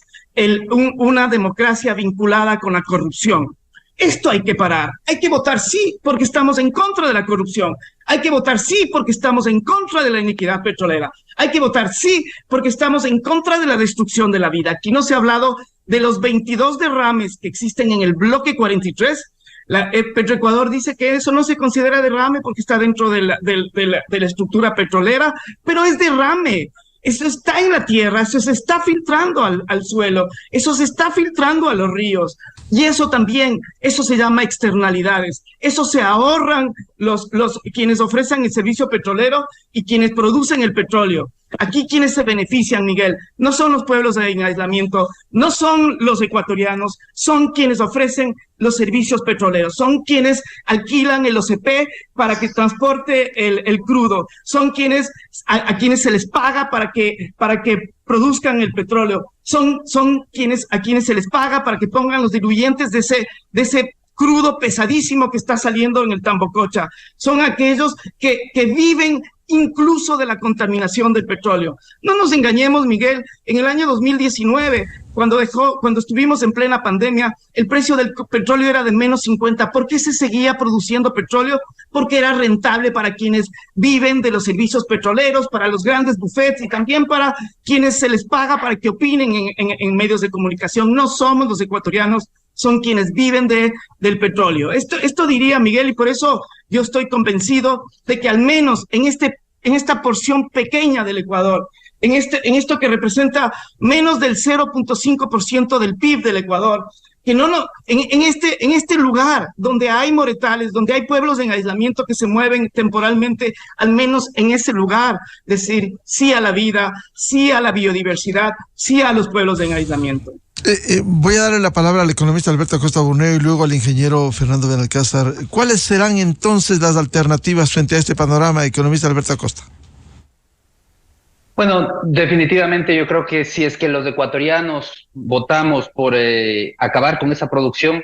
una democracia vinculada con la corrupción. Esto hay que parar. Hay que votar sí porque estamos en contra de la corrupción. Hay que votar sí porque estamos en contra de la inequidad petrolera. Hay que votar sí porque estamos en contra de la destrucción de la vida. Aquí no se ha hablado de los 22 derrames que existen en el bloque 43. Petroecuador dice que eso no se considera derrame porque está dentro de la estructura petrolera, pero es derrame. Eso está en la tierra, eso se está filtrando al suelo, eso se está filtrando a los ríos. Y eso también, eso se llama externalidades. Eso se ahorran quienes ofrecen el servicio petrolero y quienes producen el petróleo. Aquí quienes se benefician, Miguel, no son los pueblos en aislamiento, no son los ecuatorianos, son quienes ofrecen los servicios petroleros, son quienes alquilan el OCP para que transporte el crudo, son quienes a quienes se les paga para que produzcan el petróleo, son a quienes se les paga para que pongan los diluyentes de ese crudo pesadísimo que está saliendo en el Tambococha, son aquellos que viven incluso de la contaminación del petróleo. No nos engañemos, Miguel, en el año 2019, cuando estuvimos en plena pandemia, el precio del petróleo era de menos 50. ¿Por qué se seguía produciendo petróleo? Porque era rentable para quienes viven de los servicios petroleros, para los grandes bufetes y también para quienes se les paga para que opinen en medios de comunicación. No somos los ecuatorianos, son quienes viven del petróleo. Esto diría, Miguel, y por eso yo estoy convencido de que al menos en esta porción pequeña del Ecuador, en esto que representa menos del 0.5% del PIB del Ecuador, que en este lugar donde hay moretales, donde hay pueblos en aislamiento que se mueven temporalmente, al menos en ese lugar, decir sí a la vida, sí a la biodiversidad, sí a los pueblos en aislamiento. Voy a darle la palabra al economista Alberto Acosta Burneo y luego al ingeniero Fernando Benalcázar. ¿Cuáles serán entonces las alternativas frente a este panorama, economista Alberto Acosta? Bueno, definitivamente yo creo que si es que los ecuatorianos votamos por acabar con esa producción,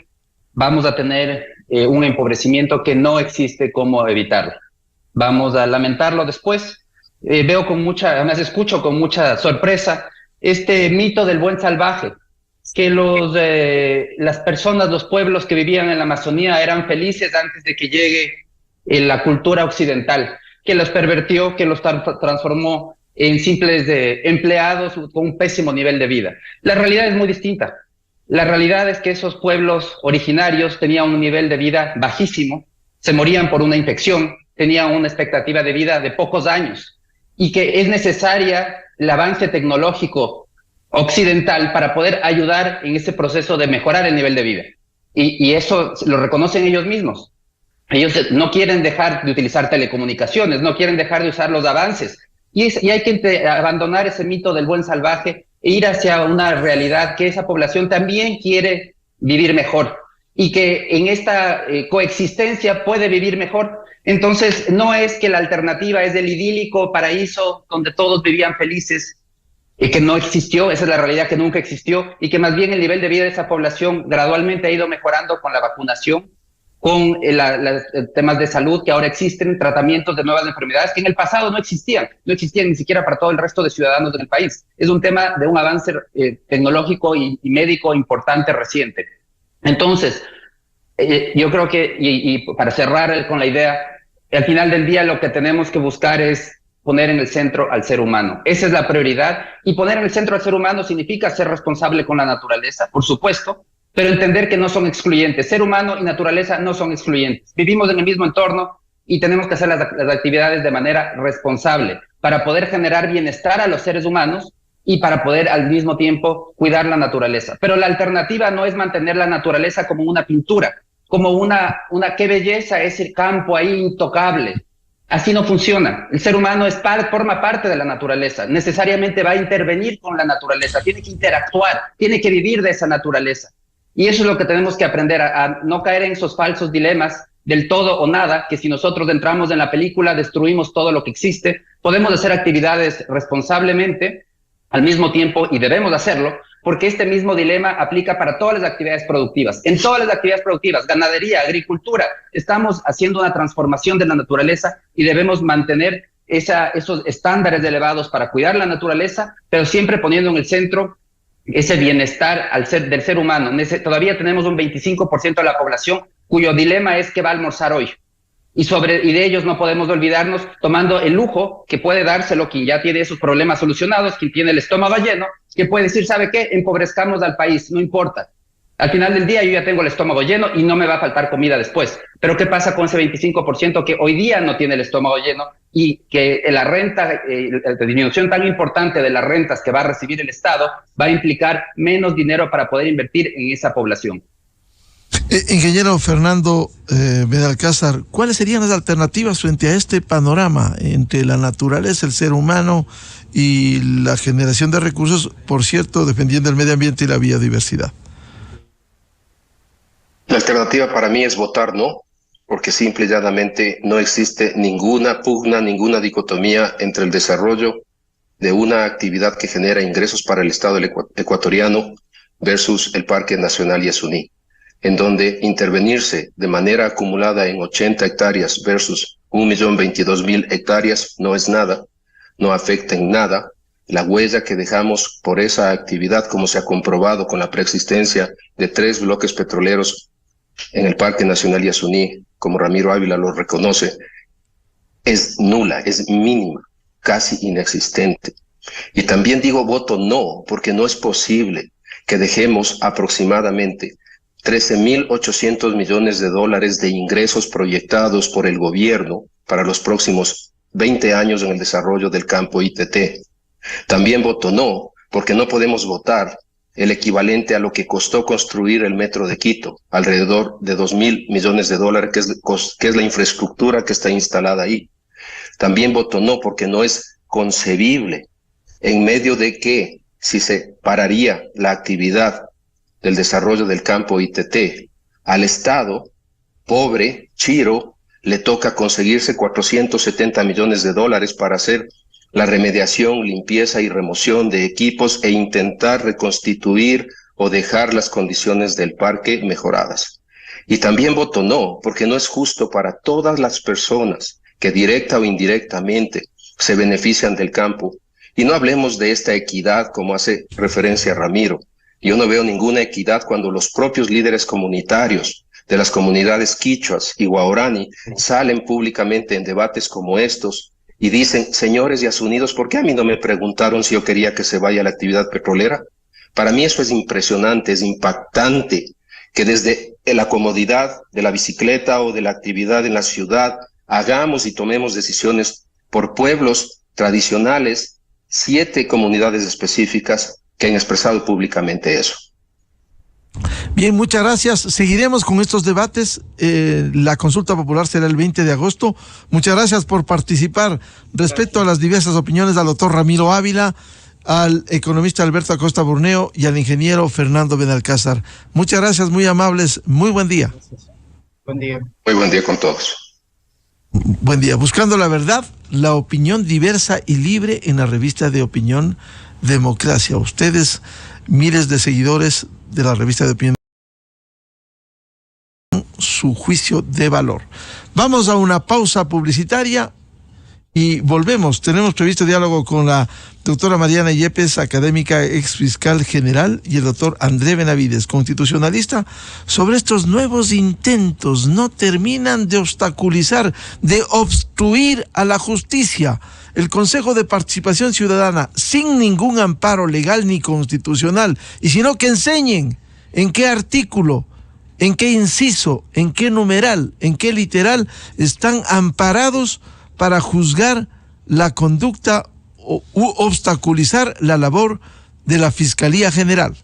vamos a tener un empobrecimiento que no existe cómo evitarlo. Vamos a lamentarlo después. Además escucho con mucha sorpresa este mito del buen salvaje, que las personas, los pueblos que vivían en la Amazonía eran felices antes de que llegue la cultura occidental, que los pervertió, que los transformó en simples empleados con un pésimo nivel de vida. La realidad es muy distinta. La realidad es que esos pueblos originarios tenían un nivel de vida bajísimo, se morían por una infección, tenían una expectativa de vida de pocos años, y que es necesaria el avance tecnológico occidental para poder ayudar en ese proceso de mejorar el nivel de vida. Y eso lo reconocen ellos mismos. Ellos no quieren dejar de utilizar telecomunicaciones, no quieren dejar de usar los avances. Y hay que abandonar ese mito del buen salvaje e ir hacia una realidad que esa población también quiere vivir mejor y que en esta coexistencia puede vivir mejor. Entonces, no es que la alternativa es el idílico paraíso donde todos vivían felices, que no existió, esa es la realidad que nunca existió, y que más bien el nivel de vida de esa población gradualmente ha ido mejorando con la vacunación, con los temas de salud que ahora existen, tratamientos de nuevas enfermedades que en el pasado no existían ni siquiera para todo el resto de ciudadanos del país. Es un tema de un avance tecnológico y médico importante reciente. Entonces, yo creo que, y para cerrar con la idea, al final del día lo que tenemos que buscar es poner en el centro al ser humano. Esa es la prioridad, y poner en el centro al ser humano significa ser responsable con la naturaleza, por supuesto, pero entender que no son excluyentes. Ser humano y naturaleza no son excluyentes. Vivimos en el mismo entorno y tenemos que hacer las actividades de manera responsable para poder generar bienestar a los seres humanos y para poder al mismo tiempo cuidar la naturaleza. Pero la alternativa no es mantener la naturaleza como una pintura, como una qué belleza ese campo ahí intocable. Así no funciona. El ser humano forma parte de la naturaleza, necesariamente va a intervenir con la naturaleza, tiene que interactuar, tiene que vivir de esa naturaleza. Y eso es lo que tenemos que aprender, a no caer en esos falsos dilemas del todo o nada, que si nosotros entramos en la película destruimos todo lo que existe. Podemos hacer actividades responsablemente al mismo tiempo, y debemos hacerlo, porque este mismo dilema aplica para todas las actividades productivas. En todas las actividades productivas, ganadería, agricultura, estamos haciendo una transformación de la naturaleza y debemos mantener esos estándares elevados para cuidar la naturaleza, pero siempre poniendo en el centro ese bienestar del ser humano. Todavía tenemos un 25% de la población cuyo dilema es qué va a almorzar hoy. Y de ellos no podemos olvidarnos, tomando el lujo que puede dárselo quien ya tiene esos problemas solucionados, quien tiene el estómago lleno, que puede decir, ¿sabe qué? Empobrezcamos al país, no importa. Al final del día yo ya tengo el estómago lleno y no me va a faltar comida después. Pero ¿qué pasa con ese 25% que hoy día no tiene el estómago lleno y que la renta, la disminución tan importante de las rentas que va a recibir el Estado va a implicar menos dinero para poder invertir en esa población? Ingeniero Fernando Benalcázar, ¿cuáles serían las alternativas frente a este panorama entre la naturaleza, el ser humano y la generación de recursos, por cierto, defendiendo el medio ambiente y la biodiversidad? La alternativa para mí es votar no, porque simple y llanamente no existe ninguna pugna, ninguna dicotomía entre el desarrollo de una actividad que genera ingresos para el Estado ecuatoriano versus el Parque Nacional Yasuní, en donde intervenirse de manera acumulada en 80 hectáreas versus 1.022.000 hectáreas no es nada, no afecta en nada. La huella que dejamos por esa actividad, como se ha comprobado con la preexistencia de 3 bloques petroleros en el Parque Nacional Yasuní, como Ramiro Ávila lo reconoce, es nula, es mínima, casi inexistente. Y también digo voto no, porque no es posible que dejemos aproximadamente 13.800 millones de dólares de ingresos proyectados por el gobierno para los próximos 20 años en el desarrollo del campo ITT. También voto no, porque no podemos votar el equivalente a lo que costó construir el metro de Quito, alrededor de 2.000 millones de dólares, que es la infraestructura que está instalada ahí. También voto no, porque no es concebible, en medio de que si se pararía la actividad del desarrollo del campo ITT, al Estado, pobre, chiro, le toca conseguirse 470 millones de dólares para hacer la remediación, limpieza y remoción de equipos e intentar reconstituir o dejar las condiciones del parque mejoradas. Y también voto no, porque no es justo para todas las personas que directa o indirectamente se benefician del campo. Y no hablemos de esta equidad como hace referencia Ramiro. Yo no veo ninguna equidad cuando los propios líderes comunitarios de las comunidades quichuas y guaraní salen públicamente en debates como estos y dicen, señores Yasunidos, ¿por qué a mí no me preguntaron si yo quería que se vaya la actividad petrolera? Para mí eso es impresionante, es impactante, que desde la comodidad de la bicicleta o de la actividad en la ciudad hagamos y tomemos decisiones por pueblos tradicionales, 7 comunidades específicas que han expresado públicamente eso. Bien, muchas gracias. Seguiremos con estos debates. La consulta popular será el 20 de agosto. Muchas gracias por participar. Respecto a las diversas opiniones al doctor Ramiro Ávila, al economista Alberto Acosta Burneo y al ingeniero Fernando Benalcázar. Muchas gracias, muy amables. Muy buen día. Buen día. Muy buen día con todos. Buen día. Buscando la verdad, la opinión diversa y libre en la revista de opinión Democracia. Ustedes, miles de seguidores de la revista de opinión, su juicio de valor. Vamos a una pausa publicitaria y volvemos. Tenemos previsto diálogo con la doctora Mariana Yepes, académica ex fiscal general, y el doctor André Benavides, constitucionalista, sobre estos nuevos intentos. No terminan de obstaculizar, de obstruir a la justicia. El Consejo de Participación Ciudadana, sin ningún amparo legal ni constitucional, y sino que enseñen en qué artículo, en qué inciso, en qué numeral, en qué literal están amparados para juzgar la conducta u obstaculizar la labor de la Fiscalía General.